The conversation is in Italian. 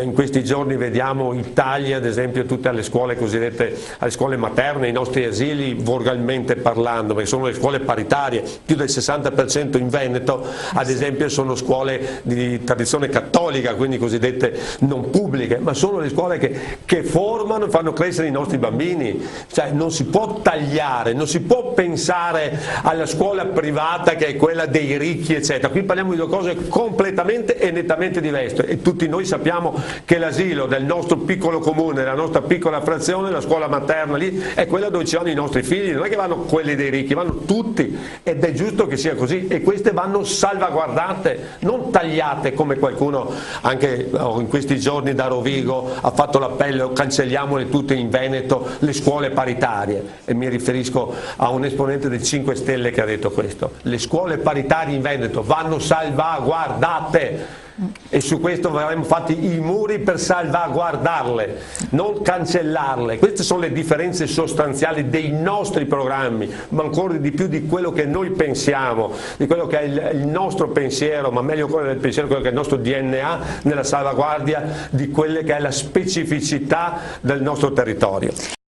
In questi giorni vediamo in Italia, ad esempio, tutte le scuole cosiddette, le scuole materne, i nostri asili, volgarmente parlando, perché sono le scuole paritarie, più del 60% in Veneto, ad esempio, sono scuole di tradizione cattolica, quindi cosiddette non pubbliche, ma sono le scuole che formano e fanno crescere i nostri bambini. Cioè non si può tagliare, non si può pensare alla scuola privata che è quella dei ricchi, eccetera. Qui parliamo di due cose completamente e nettamente diverse e tutti noi sappiamo che l'asilo del nostro piccolo comune, della nostra piccola frazione, la scuola materna lì, è quella dove ci vanno i nostri figli, non è che vanno quelli dei ricchi, vanno tutti ed è giusto che sia così e queste vanno salvaguardate, non tagliate come qualcuno anche in questi giorni da Rovigo ha fatto l'appello cancelliamole tutte in Veneto le scuole paritarie e mi riferisco a un esponente del 5 Stelle che ha detto questo. Le scuole paritarie in Veneto vanno salvaguardate. E su questo avremmo fatto i muri per salvaguardarle, non cancellarle. Queste sono le differenze sostanziali dei nostri programmi, ma ancora di più di quello che noi pensiamo, di quello che è il nostro pensiero, ma meglio ancora del pensiero, quello che è il nostro DNA nella salvaguardia di quelle che è la specificità del nostro territorio.